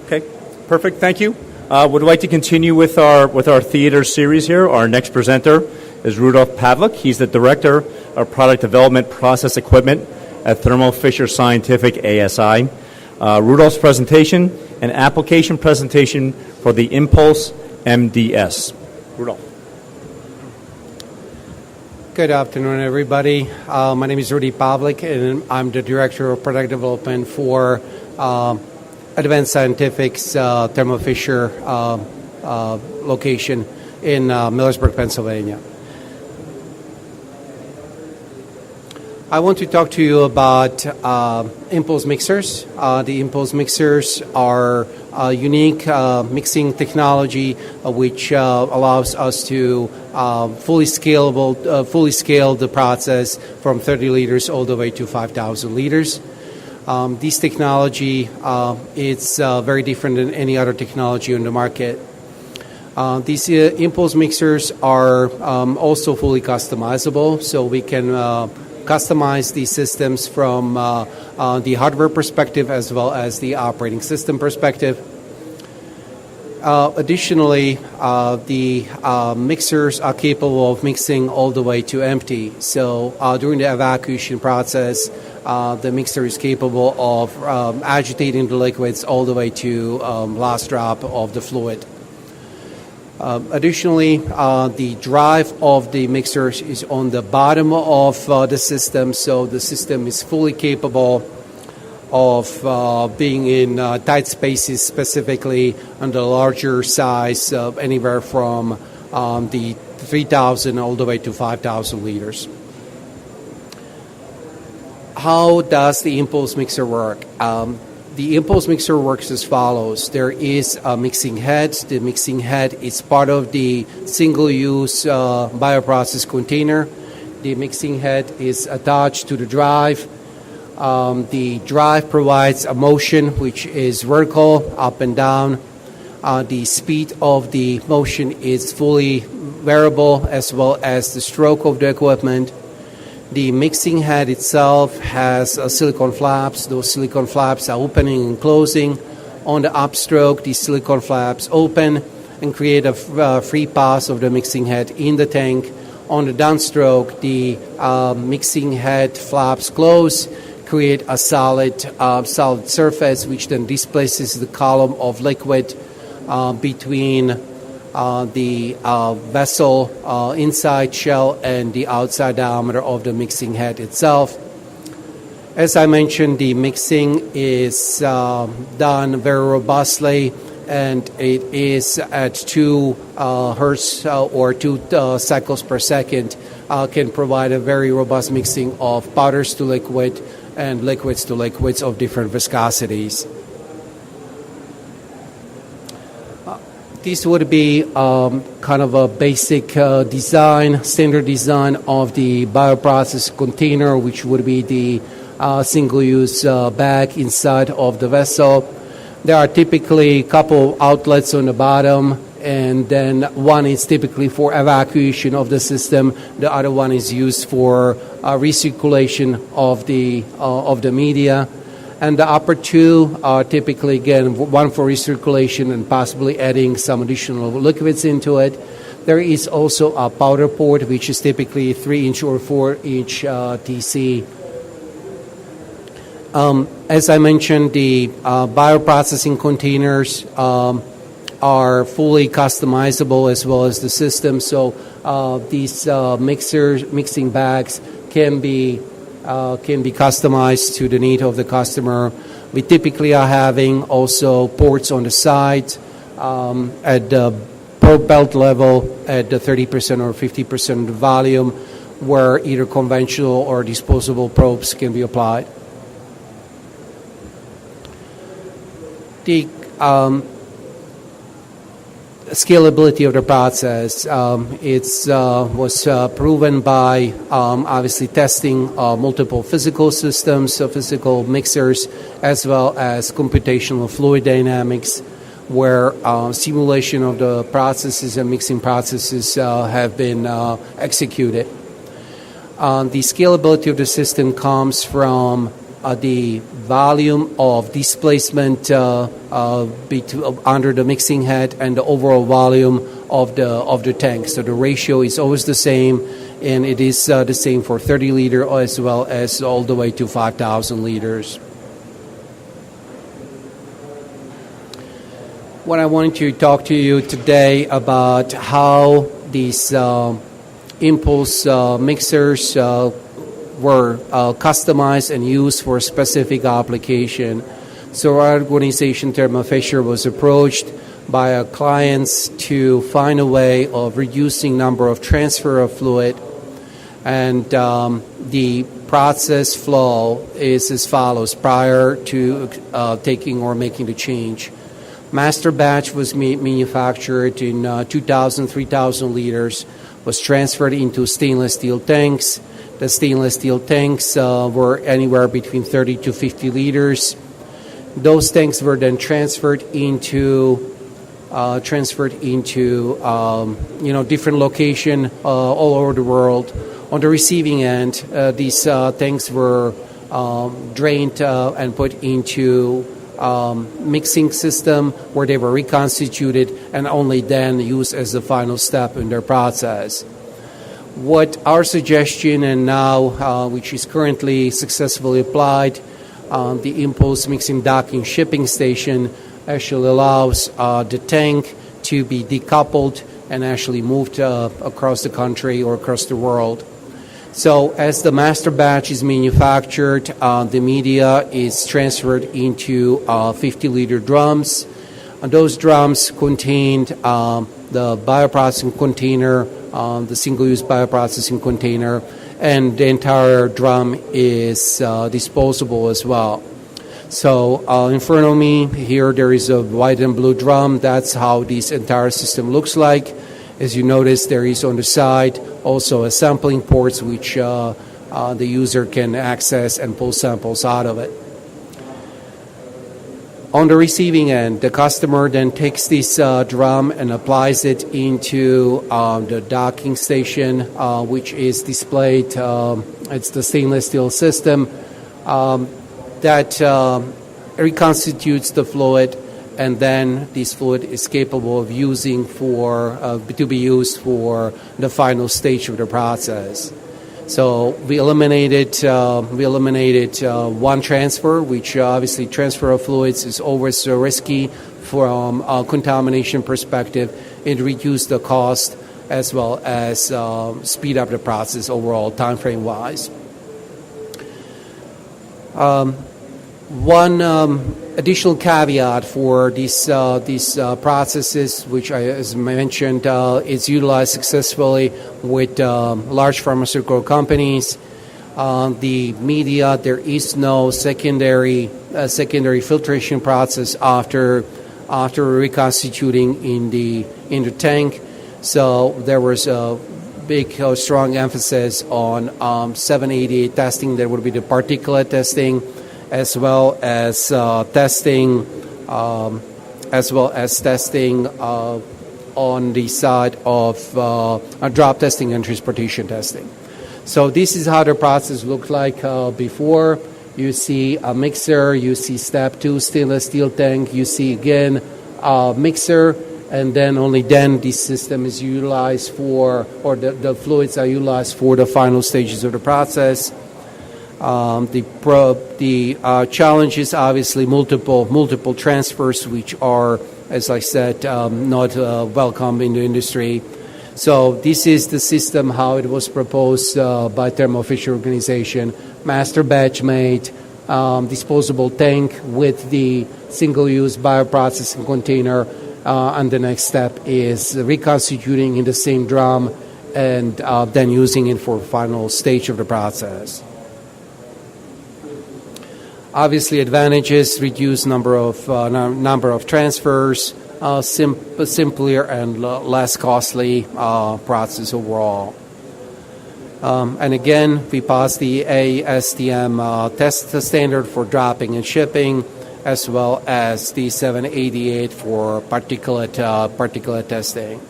Okay, perfect. Thank you. Would like to continue with our theater series here. Our next presenter is Rudolf Pavlik. He's the Director of Product Development Process Equipment at Thermo Fisher Scientific ASI. Rudolf's presentation, an application presentation for the imPULSE MDS. Rudolf. Good afternoon, everybody. My name is Rudy Pavlik, and I'm the Director of Product Development for Advanced Scientific's Thermo Fisher location in Millersburg, Pennsylvania. I want to talk to you about imPULSE mixers. The imPULSE mixers are a unique mixing technology which allows us to fully scale the process from 30 liters all the way to 5,000 liters. This technology is very different than any other technology on the market. These imPULSE mixers are also fully customizable, so we can customize these systems from the hardware perspective as well as the operating system perspective. Additionally, the mixers are capable of mixing all the way to empty. So during the evacuation process, the mixer is capable of agitating the liquids all the way to last drop of the fluid. Additionally, the drive of the mixers is on the bottom of the system, so the system is fully capable of being in tight spaces, specifically on the larger size, anywhere from the 3,000 all the way to 5,000 liters. How does the imPULSE mixer work? The imPULSE mixer works as follows. There is a mixing head. The mixing head is part of the single-use bioprocess container. The mixing head is attached to the drive. The drive provides a motion which is vertical, up and down. The speed of the motion is fully variable, as well as the stroke of the equipment. The mixing head itself has silicone flaps. Those silicone flaps are opening and closing. On the upstroke, the silicone flaps open and create a free pass of the mixing head in the tank. On the downstroke, the mixing head flaps close, create a solid surface, which then displaces the column of liquid between the vessel inside shell and the outside diameter of the mixing head itself. As I mentioned, the mixing is done very robustly, and it is at 2 hertz or 2 cycles per second, can provide a very robust mixing of powders to liquid and liquids to liquids of different viscosities. This would be kind of a basic standard design of the bioprocess container, which would be the single-use bag inside of the vessel. There are typically a couple outlets on the bottom, and then one is typically for evacuation of the system. The other one is used for recirculation of the media. And the upper two are typically, again, one for recirculation and possibly adding some additional liquids into it. There is also a powder port, which is typically 3-inch or 4-inch TC. As I mentioned, the bioprocessing containers are fully customizable, as well as the system. So these mixing bags can be customized to the need of the customer. We typically are having also ports on the side at the probe belt level at the 30% or 50% of the volume, where either conventional or disposable probes can be applied. The scalability of the process, was proven by obviously testing multiple physical systems, physical mixers, as well as computational fluid dynamics, where simulation of the processes and mixing processes have been executed. The scalability of the system comes from the volume of displacement under the mixing head and the overall volume of the tank. So the ratio is always the same, and it is the same for 30 liter as well as all the way to 5,000 liters. What I wanted to talk to you today about how these imPULSE mixers were customized and used for a specific application. So our organization, Thermo Fisher, was approached by our clients to find a way of reducing number of transfer of fluid, and the process flow is as follows prior to taking or making the change. Master batch was manufactured in 2,000, 3,000 liters, was transferred into stainless steel tanks. The stainless steel tanks were anywhere between 30 to 50 liters. Those tanks were then transferred into different location all over the world. On the receiving end, these tanks were drained and put into mixing system where they were reconstituted and only then used as the final step in their process. What our suggestion and now, which is currently successfully applied, the imPULSE mixing docking shipping station actually allows the tank to be decoupled and actually moved across the country or across the world. So as the master batch is manufactured, the media is transferred into 50-liter drums. And those drums contained the bioprocessing container, the single-use bioprocessing container, and the entire drum is disposable as well. So in front of me here there is a white and blue drum. That's how this entire system looks like. As you notice, there is on the side also a sampling ports which the user can access and pull samples out of it. On the receiving end, the customer then takes this drum and applies it into the docking station, which is displayed. It's the stainless steel system that reconstitutes the fluid, and then this fluid is capable of using to be used for the final stage of the process. So we eliminated one transfer, which obviously transfer of fluids is always risky from a contamination perspective. It reduced the cost as well as speed up the process overall time frame wise. One additional caveat for these processes, which as mentioned, is utilized successfully with large pharmaceutical companies. The media, there is no secondary filtration process after reconstituting in the tank. So there was a big, strong emphasis on 788 testing. There would be the particulate testing, as well as testing on the side of drop testing and transportation testing. So this is how the process looked like before. You see a mixer, you see step 2 stainless steel tank, you see again a mixer, and then only then the system is utilized for, or the fluids are utilized for the final stages of the process. The challenge is obviously multiple transfers, which are, as I said, not welcome in the industry. So this is the system how it was proposed by Thermo Fisher organization. Master batch made, disposable tank with the single-use bioprocessing container, and the next step is reconstituting in the same drum and then using it for final stage of the process. Obviously, advantages: reduced number of transfers, simpler and less costly process overall. And again, we passed the ASTM test standard for dropping and shipping, as well as the 788 for particulate testing.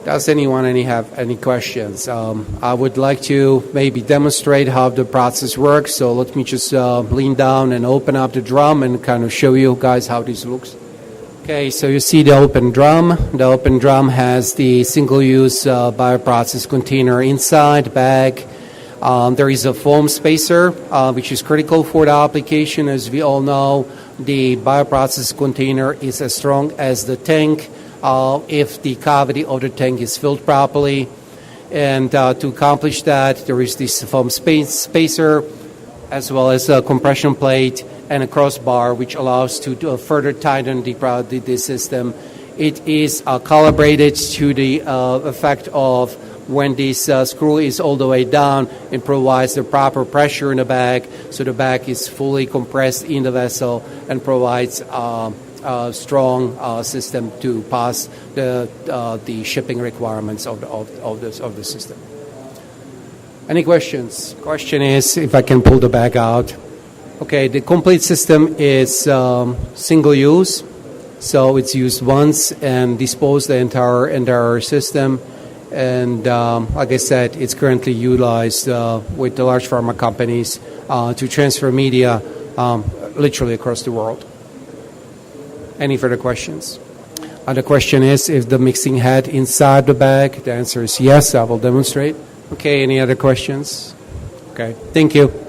Does anyone have any questions? I would like to maybe demonstrate how the process works. So let me just lean down and open up the drum and kind of show you guys how this looks. Okay, so you see the open drum. The open drum has the single-use bioprocess container inside, bag. There is a foam spacer, which is critical for the application. As we all know, the bioprocess container is as strong as the tank if the cavity of the tank is filled properly. And to accomplish that, there is this foam spacer, as well as a compression plate and a crossbar, which allows to further tighten the system. It is calibrated to the effect of when this screw is all the way down, it provides the proper pressure in the bag, so the bag is fully compressed in the vessel and provides a strong system to pass the shipping requirements of the system. Any questions? Question is if I can pull the bag out. Okay, the complete system is single use, so it's used once and disposed the entire system. And like I said, it's currently utilized with the large pharma companies to transfer media literally across the world. Any further questions? The question is if the mixing head inside the bag. The answer is yes. I will demonstrate. Okay, any other questions? Okay, thank you.